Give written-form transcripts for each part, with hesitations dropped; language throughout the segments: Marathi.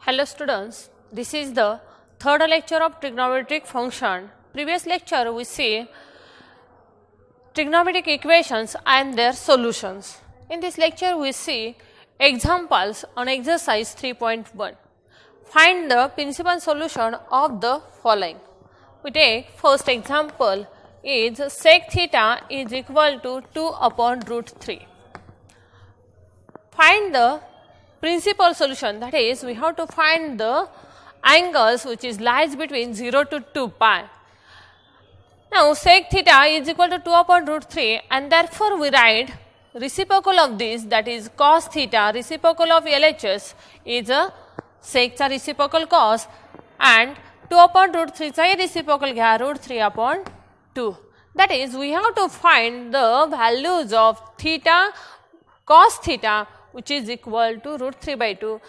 Hello students, this is the third lecture of trigonometric function. Previous lecture we see trigonometric equations and their solutions. In this lecture we see examples on exercise 3.1. Find the principal solution of the following. We take first example is sec theta is equal to 2 upon root 3. Find the principal solution, that is we have to find the angles which is lies between 0 to 2 pi. Now sec theta is equal to 2 upon root 3 and therefore we write reciprocal of this, that is cos theta, reciprocal of LHS is a sec चा reciprocal cos and 2 upon root 3 चा reciprocal घ्या root 3 upon 2. That is we have to find the values of theta cos theta which is equal to root 3 by 2,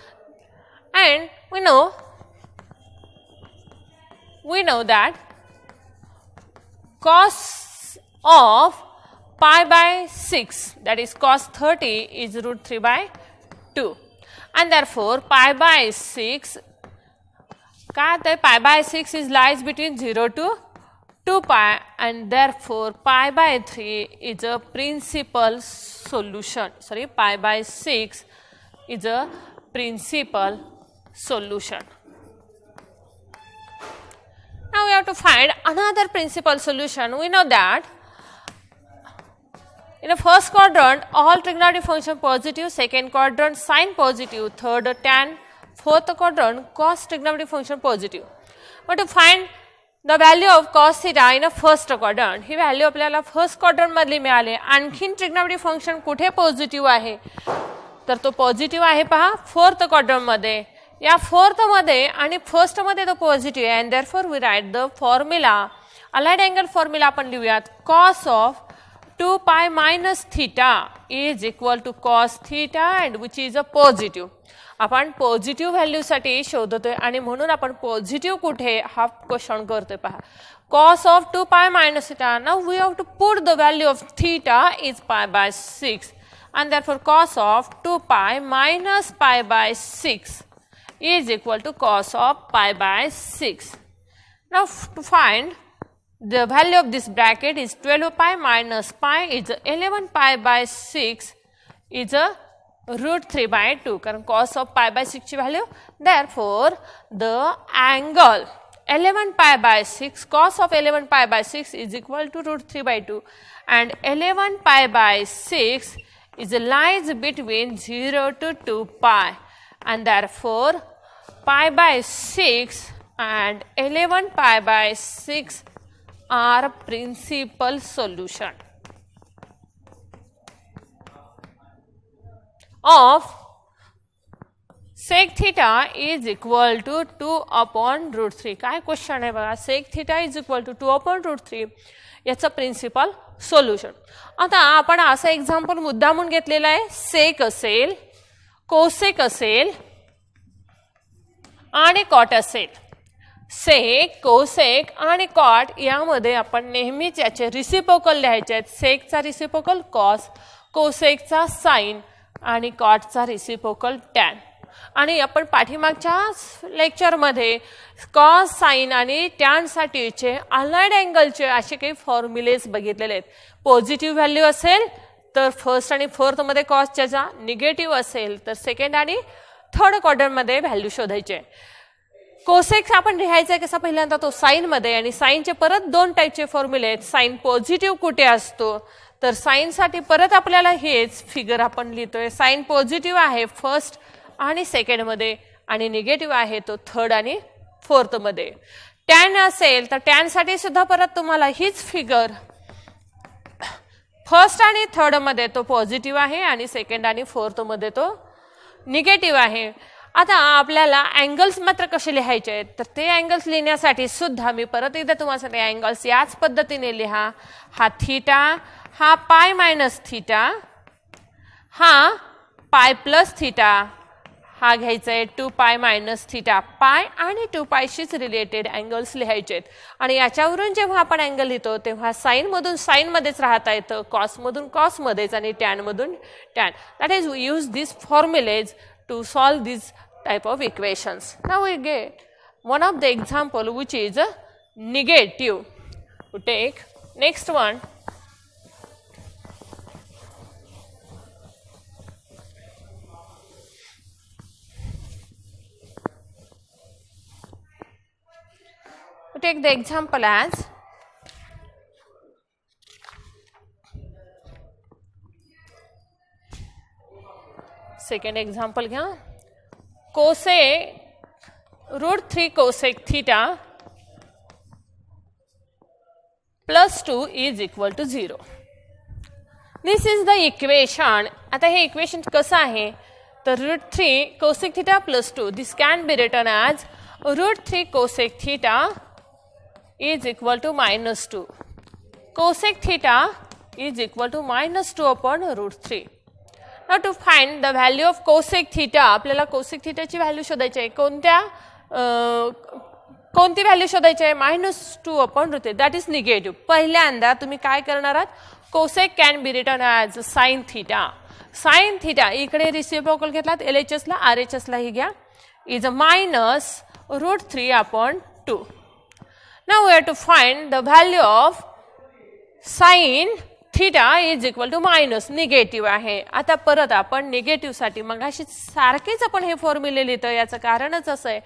and we know that cos of pi by 6, that is cos 30 is root 3 by 2, and therefore pi by 6 pi by 6 is lies between 0 to 2 pi and therefore pi by 3 is a principal solution. Pi by 6 is a principal solution. Now we have to find another principal solution. We know that in the first quadrant all trigonometric function positive, second quadrant sine positive, third tan, fourth quadrant cos trigonometric function positive. But to find the value of cos theta in a first quadrant, he value आपल्याला फर्स्ट क्वाड्रंट मधली मिळाली. आणखीन ट्रिग्नोमेट्रिक फंक्शन कुठे पॉझिटिव्ह आहे तर तो पॉझिटिव्ह आहे पहा फोर्थ क्वाड्रंट मध्ये. या फोर्थ मध्ये आणि फर्स्ट मध्ये तो पॉझिटिव्ह आहे and therefore we write the formula, allied angle formula आपण लिहूयात. cos of 2 pi minus theta is equal to cos theta and which is a positive. आपण पॉझिटिव्ह व्हॅल्यू साठी शोधतोय आणि म्हणून आपण पॉझिटिव्ह कुठे हा क्वेश्चन करतोय पहा. cos of 2 pi minus theta, now we have to put the value of theta is pi by 6 and therefore cos of 2 pi minus pi by 6 is equal to cos of pi by 6. Now to find the value of this bracket is 12 pi minus pi is 11 pi by 6 is a root 3 by 2 कारण cos of pi by 6 ची value. Therefore the angle 11 pi by 6 cos of 11 pi by 6 is equal to root 3 by 2 and 11 pi by 6 is lies between 0 to 2 pi and therefore pi by 6 and 11 pi by 6 are principal solution of sec theta is equal to 2 upon root 3. काय क्वेश्चन आहे बघा, sec theta is equal to 2 upon root 3 याचा प्रिन्सिपल सोल्युशन. आता आपण असं एक्झाम्पल मुद्दामून घेतलेला आहे. सेक असेल, कोसेक असेल आणि कॉट असेल. सेक, कोसेक आणि कॉट यामध्ये आपण नेहमीच याचे रिसिप्रोकल लिहायचे आहेत. सेकचा रिसिप्रोकल कॉस, कोसेकचा साइन आणि कॉटचा रिसिप्रोकल टॅन. आणि आपण पाठीमागच्या लेक्चरमध्ये कॉस, साइन आणि टॅन साठीचे अलाइड अँगलचे असे काही फॉर्म्युलेज बघितलेले आहेत. पॉझिटिव्ह व्हॅल्यू असेल तर फर्स्ट आणि फोर्थ मध्ये कॉसच्या, निगेटिव्ह असेल तर सेकंड आणि थर्ड क्वाड्रंट मध्ये व्हॅल्यू शोधायचे. कोसेक आपण लिहायचा कसा पहिल्यांदा तो साइन मध्ये आणि साइनचे परत दोन टाईपचे फॉर्म्युले आहेत. साइन पॉझिटिव्ह कुठे असतो तर साइन साठी परत आपल्याला हेच फिगर आपण लिहितोय. साइन पॉझिटिव्ह आहे फर्स्ट आणि सेकंड मध्ये आणि निगेटिव्ह आहे तो थर्ड आणि फोर्थ मध्ये. टॅन असेल तर टॅन साठी सुद्धा परत तुम्हाला हीच फिगर फर्स्ट आणि थर्ड मध्ये तो पॉझिटिव्ह आहे आणि सेकंड आणि फोर्थ मध्ये तो निगेटिव्ह आहे. आता आपल्याला अँगल्स मात्र कसे लिहायचे आहेत तर ते अँगल्स लिहिण्यासाठी सुद्धा मी परत एकदा तुम्हाला अँगल्स याच पद्धतीने लिहा. हा थीटा, हा पाय मायनस थीटा, हा पाय प्लस थीटा, हा घ्यायचा आहे 2 पाय मायनस थीटा पाय आणि 2 पायशीच रिलेटेड अँगल्स लिहायचे आहेत. आणि याच्यावरून जेव्हा आपण अँगल लिहितो तेव्हा साइन मधून साइन मध्येच राहता येतं, कॉस मधून कॉस मध्येच आणि टॅन मधून tan. That is we use this formulas to solve these type of equations. Now we get one of the example which is negative. We take next one. We take the example as second example घ्या. Cosec √3 cosec theta plus 2 is equal to 0. This is the equation. आता हे equation कसं आहे तर √3 cosec theta plus 2 this can be written as √3 cosec theta is equal to minus 2. Cosec theta is equal to minus 2 upon √3. Now to find the value of cosec theta, आपल्याला cosec theta ची व्हॅल्यू शोधायची आहे. कोणती व्हॅल्यू शोधायची आहे? -2 upon √3. That is negative. पहिल्यांदा तुम्ही काय करणार आहात? cosec can be return as sin theta. sin theta इकडे रिसिप्रोकल घेतलात LHS ला RHS ला ही घ्या is -√3 upon 2. Now we have to find the value of sin theta is equal to minus negative आहे. आता परत आपण निगेटिव्ह साठी मग अशी सारखेच आपण हे फॉर्म्युले लिहितो. याचं कारणच असं आहे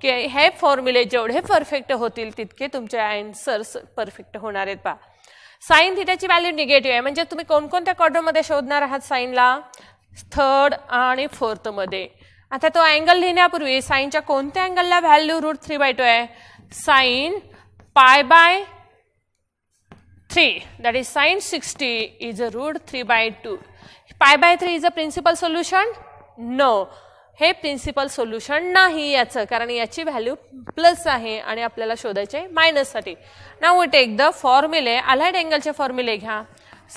की हे फॉर्म्युले जेवढे परफेक्ट होतील तितके तुमचे आन्सर्स परफेक्ट होणार आहेत. पहा साइन थिटाची व्हॅल्यू निगेटिव्ह आहे म्हणजे तुम्ही कोणकोणत्या क्वाड्रंटमध्ये शोधणार आहात साइनला? थर्ड आणि फोर्थ मध्ये. आता तो अँगल लिहिण्यापूर्वी साइनच्या कोणत्या अँगलला व्हॅल्यू √3/2 आहे? Sine π/3 that is sin 60 is a √3/2. π/3 is a principal solution? No. हे प्रिन्सिपल सोल्युशन नाही याचं कारण याची व्हॅल्यू प्लस आहे आणि आपल्याला शोधायचे मायनस साठी. Now we take the formulae. Allied अँगलचे फॉर्म्युले घ्या.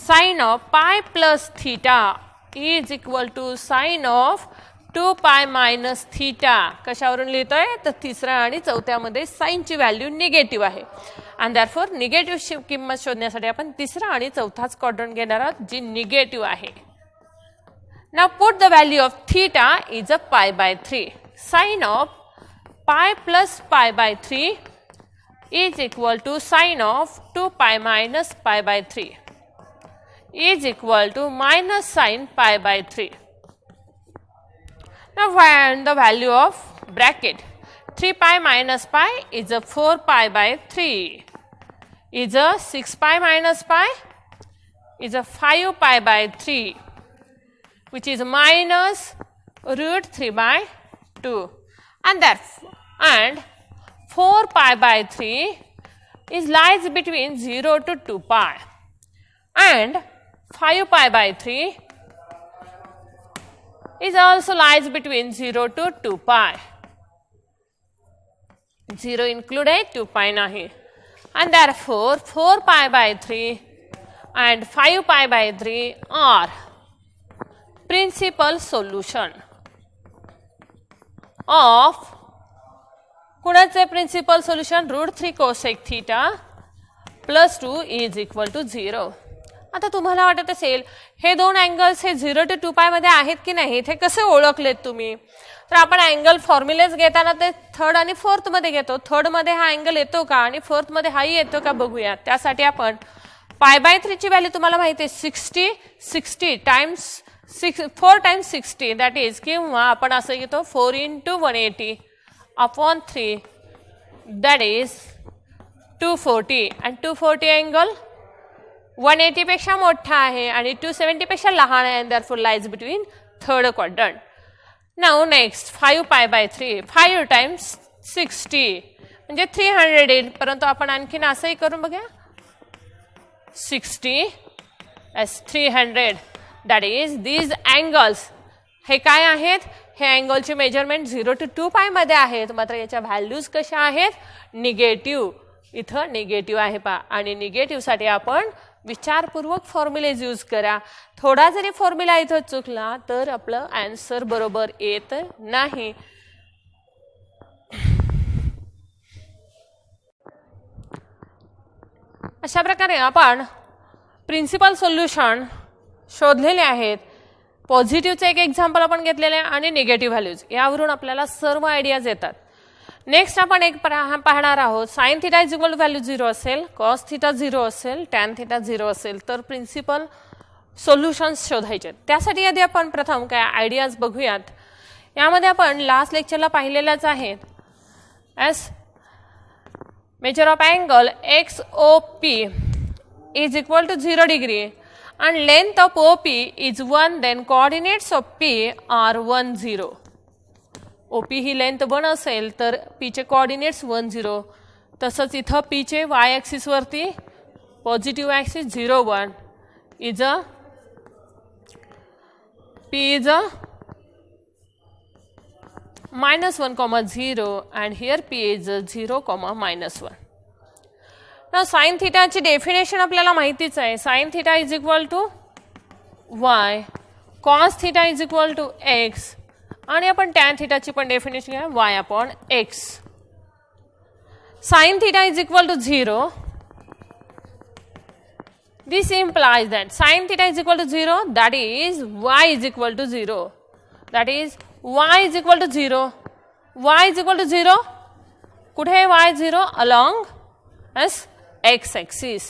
Sine of π plus theta is equal to sine of 2π minus theta. कशावरून लिहितोय तर तिसऱ्या आणि चौथ्यामध्ये साइनची व्हॅल्यू निगेटिव्ह आहे आणि दॅरफॉर निगेटिव्ह किंमत शोधण्यासाठी आपण तिसरा आणि चौथाच क्वाड्रंट घेणार आहोत जी निगेटिव्ह आहे. Now put the value of theta is a π/3. Sin of π plus π/3 is equal to sin of 2π minus π/3 is equal to minus sin π/3. Now find the value of bracket. 3π minus π is a 4π/3 is a 6π minus π is a 5π/3 which is minus √3/2 and 4π/3 is lies between 0 to 2π and 5π/3 is also lies between 0 to 2π. 0 included 2π nahi and therefore 4π/3 and 5π/3 are principal solution of कुणाचे principal solution √3 cosec theta plus 2 is equal to 0. आता तुम्हाला वाटत असेल हे दोन अँगल्स हे 0 to 2π मध्ये आहेत की नाही हे कसे ओळखलेत तुम्ही? तर आपण अँगल फॉर्म्युलेज घेताना ते थर्ड आणि फोर्थ मध्ये घेतो. थर्ड मध्ये हा अँगल येतो का आणि फोर्थ मध्ये हाही येतो का बघूया. त्यासाठी आपण π/3 ची व्हॅल्यू तुम्हाला माहिती आहे 60 टाइम्स 4 times 60 that is किंवा आपण असं घेतो 4 into 180 upon 3 that is 240 and 240 angle 180 पेक्षा मोठा आहे आणि 270 पेक्षा लहान आहे and therefore lies between third quadrant. Now next 5π/3 5 times 60 म्हणजे 300 येईल परंतु आपण आणखीन असंही करून बघूया 60 as 300 that is these angles हे काय आहेत हे अँगलचे मेजरमेंट 0 to 2π मध्ये आहेत मात्र याच्या व्हॅल्यूज कशा आहेत निगेटिव्ह. इथं निगेटिव्ह आहे पहा आणि निगेटिव्ह साठी आपण विचारपूर्वक फॉर्म्युलेज यूज करा. थोडा जरी फॉर्म्युला इथं चुकला तर आपलं आन्सर बरोबर येत नाही. अशा प्रकारे आपण प्रिन्सिपल सोल्युशन शोधलेले आहेत. पॉझिटिव्हचं एक एक्झाम्पल आपण घेतलेलं आहे आणि निगेटिव्ह व्हॅल्यूज यावरून आपल्याला सर्व आयडियाज येतात. नेक्स्ट आपण एक पाहणार आहोत. Sine theta is equal to value 0 असेल, कॉस थिटा 0 असेल, टॅन थिटा 0 असेल तर प्रिन्सिपल सोल्युशन्स शोधायचे. त्यासाठी आधी आपण प्रथम काय आयडियाज बघूयात. यामध्ये आपण लास्ट लेक्चरला पाहिलेल्याच आहेत. S measure of angle XOP is equal to 0 degree and length of OP is 1, then coordinates of P are 1, 0. OP he length 1 असेल तर P चे कोऑर्डिनेट्स 1, 0. तसंच इथं P चे y ॲक्सिस वरती positive axis 0, 1 is a P is a -1, 0 and here P is a 0, -1. Now sin theta ची डेफिनेशन आपल्याला माहितीच आहे. sin theta is equal to y, cos theta is equal to x आणि आपण tan theta ची पण डेफिनेशन घ्या y upon x. sin theta is equal to 0. This implies that sin theta is equal to 0, that is y is equal to 0. That is y is equal to 0. y is equal to 0. कुठे आहे y 0? Along x axis.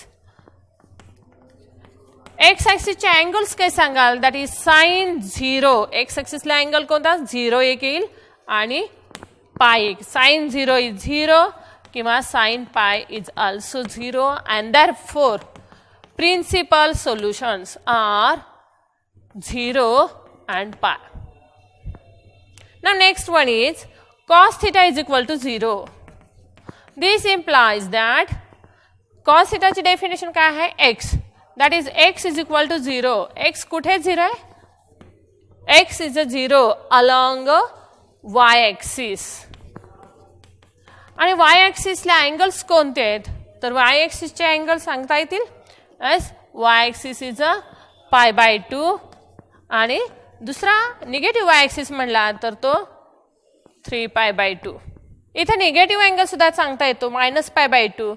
x axis चे अँगल्स काय सांगाल? That is sine 0. x axis ला अँगल कोणता? 0 एक येईल आणि पाय एक. साइन 0 इज 0 किंवा साइन पाय is also 0 and therefore principal solutions are 0 and pi. Now next one is cos theta is equal to 0. This implies that cos theta ची डेफिनेशन काय आहे? x. That is x is equal to 0. x कुठे 0 आहे? x is a 0 along y axis. आणि y axis ला अँगल्स कोणते आहेत? तर y axis चे अँगल सांगता येतील. As y axis is a π/2 आणि दुसरा निगेटिव्ह y axis म्हणला तर तो 3π/2. इथे निगेटिव्ह अँगल सुद्धा सांगता येतो -π/2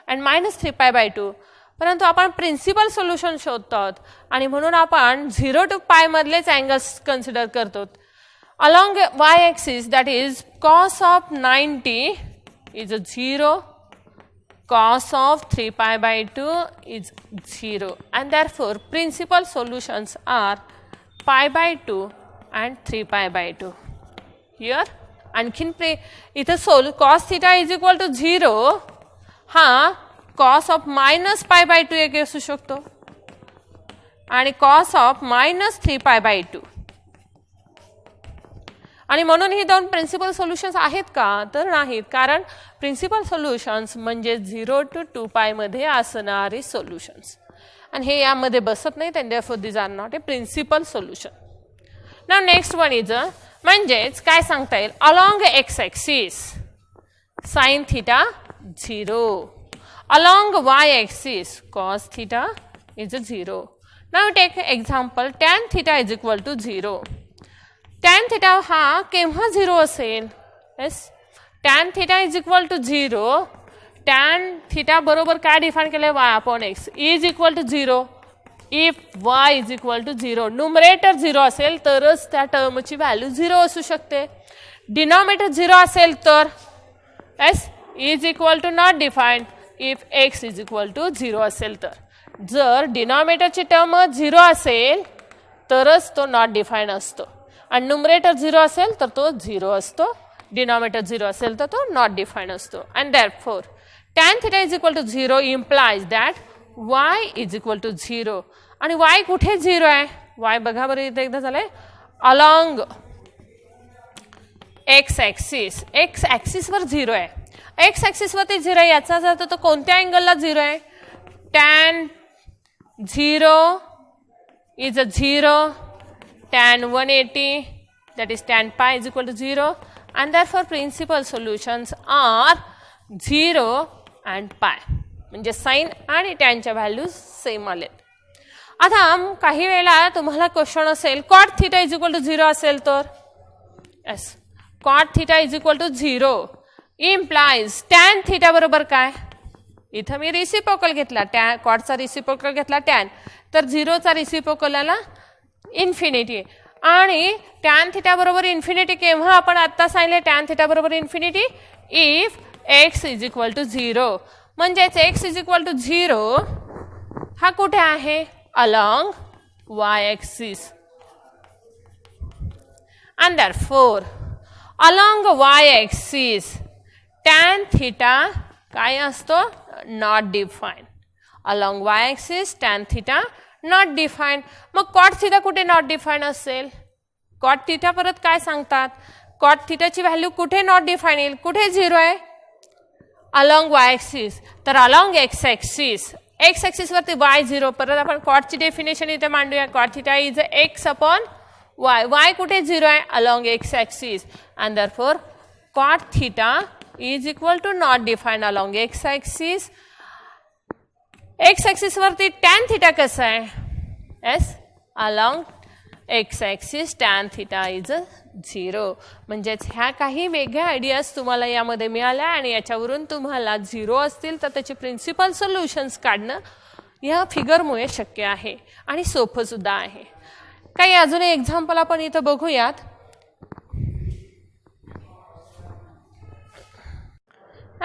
आणि -3π/2. परंतु आपण प्रिन्सिपल सोल्युशन शोधतो आहोत आणि म्हणून आपण 0 to π मधलेच अँगल्स कन्सिडर करतो. Along y axis that is cos of 90 is a 0, cos of 3π/2 is 0 and therefore principal solutions are π/2 and 3π/2. Here आणखीन इथं cos theta is equal to 0 हा cos of -π/2 एक असू शकतो आणि cos of -3π/2. आणि म्हणून ही दोन प्रिन्सिपल सोल्युशन्स आहेत का? तर नाहीत, कारण प्रिन्सिपल सोल्युशन्स म्हणजे 0 to 2π मध्ये असणारी सोल्युशन्स आणि हे यामध्ये बसत नाहीत and therefore these are not a principal solution. Now next one is म्हणजेच काय सांगता येईल? Along x axis sin theta 0, along y axis cos theta is a 0. Now take example tan theta is equal to 0. tan theta हा केव्हा 0 असेल? yes, tan theta is equal to 0. tan theta बरोबर काय डिफाइन केले? y upon x is equal to 0. if y is equal to 0, numerator 0 असेल तरच त्या टर्मची व्हॅल्यू 0 असू शकते. डिनॉमिनेटर 0 असेल तर s is equal to not defined if x is equal to 0 असेल तर. जर डिनॉमिनेटरची टर्म 0 असेल तरच तो नॉट डिफाइंड असतो आणि न्यूमरेटर 0 असेल तर तो 0 असतो. डिनॉमिनेटर 0 असेल तर तो नॉट डिफाइंड असतो. And therefore tan theta is equal to 0 implies that y is equal to 0. आणि y कुठे 0 आहे? y बघा बरं इथे एकदा झालंय along x axis. x axis वर 0 आहे. x ॲक्सिस वरती 0 आहे याचा अर्थ तो कोणत्या अँगलला 0 आहे? tan 0 is a 0, tan 180 that is tan pi is equal to 0 and therefore principal solutions are 0 and pi. म्हणजे साइन आणि टॅनच्या व्हॅल्यूज सेम आलेत. आता काही वेळेला तुम्हाला क्वेश्चन असेल cot theta is equal to 0 असेल तर yes, cot theta is equal to 0 implies tan theta बरोबर काय? इथं मी रिसिप्रोकल घेतला, cot चा रिसिप्रोकल घेतला tan, तर 0 चा रिसिप्रोकल आला इन्फिनिटी. आणि टॅन थिटा बरोबर इन्फिनिटी केव्हा आपण आत्ता सांगितले टॅन थिटा बरोबर infinity if x is equal to 0. म्हणजेच एक्स इज इक्वल टू 0 हा कुठे आहे along Y axis. and therefore along y axis tan theta काय असतो not define. along y axis tan theta not define. मग cot theta कुठे नॉट डिफाईन असेल. cot theta परत काय सांगतात cot theta ची व्हॅल्यू कुठे नॉट डिफाईन येईल कुठे 0 आहे along y axis. तर along x axis x axis वरती y 0. परत आपण cot ची डेफिनेशन इथे मांडूया. cot theta is x upon y. y कुठे 0 आहे along x axis and therefore cot theta is equal to not defined along x axis. x axis वरती tan theta कसं आहे yes along x axis tan theta is 0. म्हणजेच ह्या काही वेगळ्या आयडियाज तुम्हाला यामध्ये मिळाल्या आणि याच्यावरून तुम्हाला 0 असतील तर त्याचे प्रिन्सिपल सोल्युशन्स काढणं या फिगरमुळे शक्य आहे आणि सोपं सुद्धा आहे. काही अजून एक्झाम्पल आपण इथं बघूयात.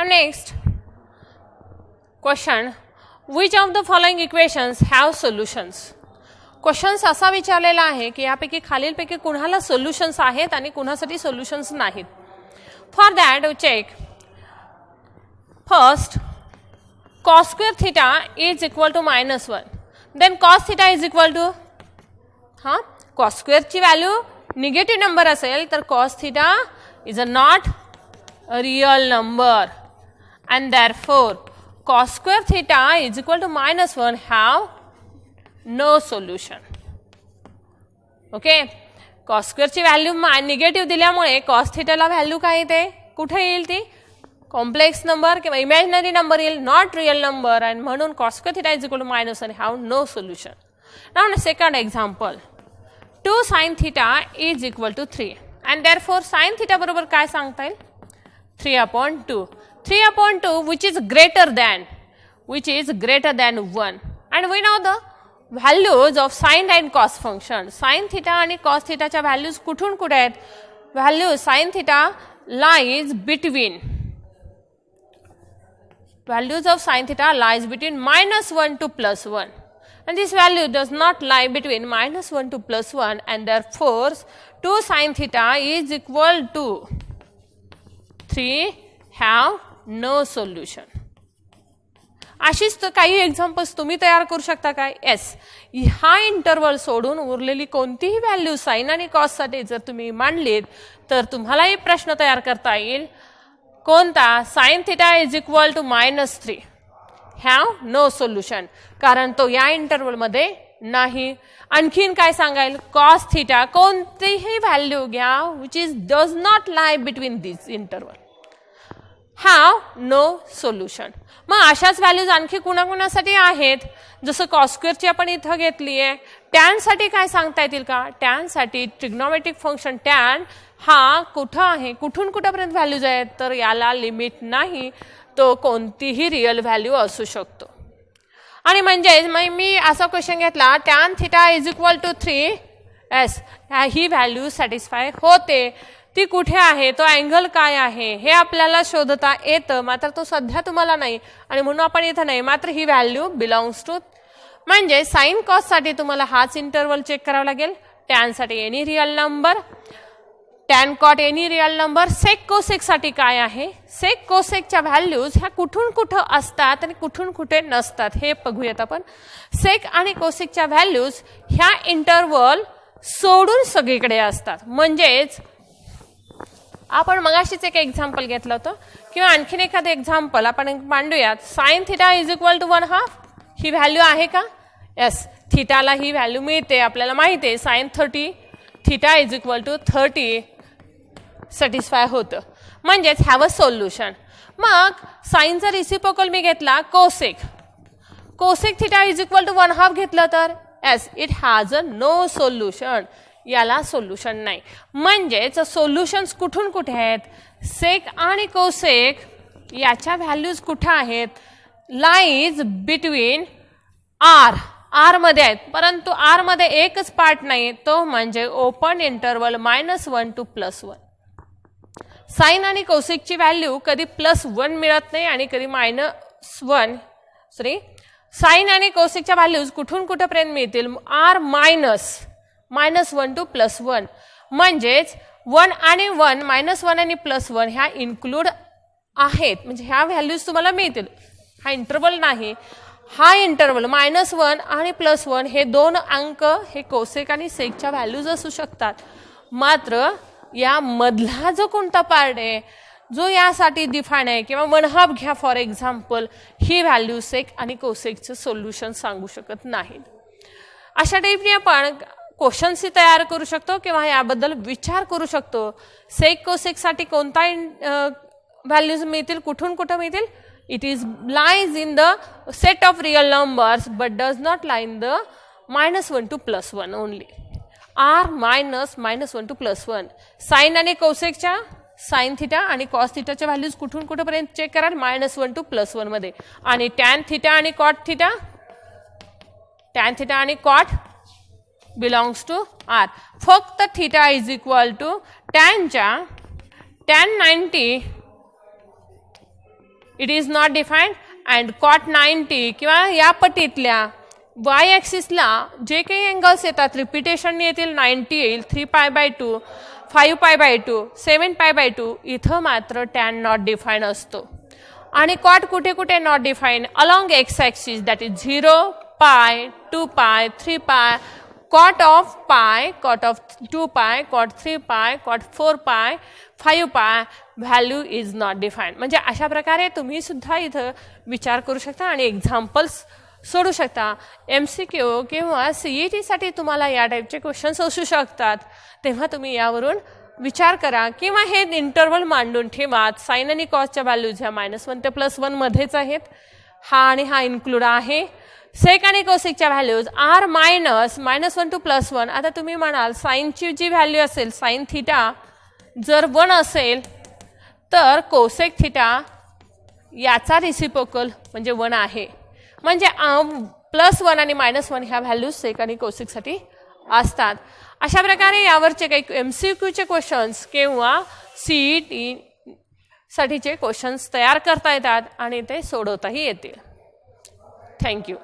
Next question which of the following equations have solutions. Questions असा विचारलेला आहे की यापैकी खालीलपैकी कुणाला सोल्युशन्स आहेत आणि कुणासाठी सोल्युशन्स नाहीत. For that check first cos square theta is equal to -1 then cos theta is equal to cos square ची व्हॅल्यू निगेटिव्ह नंबर असेल तर cos theta is a not a real number and therefore cos square theta is equal to -1 have no solution. Okay cos square ची व्हॅल्यू निगेटिव्ह दिल्यामुळे cos theta ला व्हॅल्यू काय येते कुठे येईल ती कॉम्प्लेक्स नंबर किंवा इमॅजिनरी नंबर येईल नॉट रियल नंबर आणि म्हणून cos square theta is equal to -1 have no solution. Now the second example 2 sin theta is equal to 3 and therefore sin theta बरोबर काय सांगता येईल 3/2. 3/2 which is greater than 1 and we know the values of sin and cos function. sin theta आणि cos theta च्या व्हॅल्यूज कुठून कुठे आहेत. Value sin theta lies between values of sin theta lies between -1 to +1 and this value does not lie between -1 to +1 and therefore 2 sin theta is equal to 3 have no solution. अशीच काही एक्झाम्पल्स तुम्ही तयार करू शकता काय येस हा इंटरवल सोडून उरलेली कोणतीही व्हॅल्यू साइन आणि कॉस साठी जर तुम्ही मांडलीत तर तुम्हालाही प्रश्न तयार करता येईल कोणता sin theta is equal to -3 have no solution कारण तो या इंटरवल मध्ये नाही. आणखीन काय सांगायला cos theta कोणतीही व्हॅल्यू घ्या which is does not lie between this interval have no solution. मग अशाच व्हॅल्यूज आणखी कुणाकुणासाठी आहेत जसं cos square ची आपण इथं घेतली आहे. tan साठी काय सांगता येतील का tan साठी ट्रिग्नोमेट्रिक फंक्शन tan हा कुठं आहे कुठून कुठपर्यंत व्हॅल्यूज आहेत तर याला लिमिट नाही तो कोणतीही रिअल व्हॅल्यू असू शकतो. आणि म्हणजे मी असा क्वेश्चन घेतला tan theta is equal to 3 yes he value satisfy होते ती कुठे आहे तो अँगल काय आहे हे आपल्याला शोधता येतं मात्र तो सध्या तुम्हाला नाही आणि म्हणून आपण इथं नाही मात्र ही व्हॅल्यू बिलॉंग्स टू म्हणजे साइन कॉस साठी तुम्हाला हाच इंटरवल चेक करावा लागेल. tan साठी any real number tan cot any real number. Sec cosec साठी काय आहे सेक कोसेकच्या व्हॅल्यूज ह्या कुठून कुठं असतात आणि कुठून कुठे नसतात हे बघूयात आपण. सेक आणि कोसेकच्या व्हॅल्यूज ह्या इंटरवल सोडून सगळीकडे असतात. म्हणजेच आपण मगाशीच एक एक्झाम्पल घेतलं होतं किंवा आणखीन एखादं एक्झाम्पल आपण मांडूयात. sin theta is equal to 1/2 he value आहे का येस थिटाला ही व्हॅल्यू मिळते आपल्याला माहिती आहे sin 30 theta is equal to 30 satisfy होतं म्हणजेच हॅव अ सोल्युशन. मग साइनचा रिसिप्रोकल मी घेतला cosec theta is equal to 1/2 घेतलं तर yes it has a no solution याला सोल्युशन नाही. म्हणजेच सोल्युशन्स कुठून कुठे आहेत सेक आणि कोसेक याच्या व्हॅल्यूज कुठे आहेत लाईज बिटवीन आर आर मध्ये आहेत, परंतु आर मध्ये एकच पार्ट नाही, तो म्हणजे ओपन इंटरवल -1 to +1. साइन आणि कोसेकची व्हॅल्यू कधी +1 मिळत नाही आणि कधी -1 साइन आणि कोसेकच्या व्हॅल्यूज कुठून कुठेपर्यंत मिळतील, आर -1 to +1 म्हणजेच 1 आणि 1 -1 आणि +1 ह्या इन्क्लूड आहेत, म्हणजे ह्या व्हॅल्यूज तुम्हाला मिळतील. हा इंटरवल नाही, हा इंटरवल -1 आणि +1 हे दोन अंक हे कोसेक आणि सेकच्या व्हॅल्यूज असू शकतात. मात्र या मधला जो कोणता पार्ट आहे जो यासाठी डिफाईन आहे किंवा 1/2 घ्या फॉर एक्झाम्पल, ही व्हॅल्यू सेक आणि कोसेकचं सोल्युशन सांगू शकत नाहीत. अशा टाईपने आपण क्वेश्चन्सही तयार करू शकतो किंवा याबद्दल विचार करू शकतो. सेक कोसेकसाठी कोणता व्हॅल्यूज मिळतील, कुठून कुठं मिळतील. It is lies in the set of real numbers but does not lie in the -1 to +1 only. R -1 to +1 sine आणि कोसेकच्या साइन थिटा आणि कॉस थिटाच्या व्हॅल्यूज कुठून कुठेपर्यंत चेक कराल, -1 to +1 मध्ये. आणि टॅन थिटा आणि कॉट बिलॉंग्स टू आर. फक्त theta is equal to tan 90 it is not defined and cot 90 किंवा या पटीतल्या वाय ॲक्सिसला जे काही अँगल्स येतात रिपिटेशन येतील, 90 येईल, 3π/2, 5π/2, 7π/2. इथं मात्र टॅन नॉट डिफाईन असतो. आणि कॉट कुठे कुठे not define, along x axis, that is 0, π, 2π, 3π, cot of pi, cot of 2π, cot 3π, cot 4π, 5π, value is not defined. म्हणजे अशा प्रकारे तुम्ही सुद्धा इथं विचार करू शकता आणि एक्झाम्पल्स सोडू शकता. MCQ किंवा CET साठी तुम्हाला या टाईपचे क्वेश्चन्स असू शकतात, तेव्हा तुम्ही यावरून विचार करा किंवा हे इंटरवल मांडून ठेवा. साइन आणि कॉसच्या व्हॅल्यूज ह्या -1 ते +1 मध्येच आहेत, हा आणि हा इन्क्लूड आहे. सेक आणि कोसेकच्या व्हॅल्यूज आर -1 to +1. आता तुम्ही म्हणाल साइनची जी व्हॅल्यू असेल, साइन थिटा जर 1 असेल तर कोसेक थिटा याचा रिसिप्रोकल म्हणजे 1 आहे. म्हणजे +1 आणि -1 ह्या व्हॅल्यूज सेक आणि कोसेकसाठी असतात. अशा प्रकारे यावरचे काही MCQचे क्वेश्चन्स किंवा CET साठीचे क्वेश्चन्स तयार करता येतात आणि ते सोडवताही येतील. थँक्यू.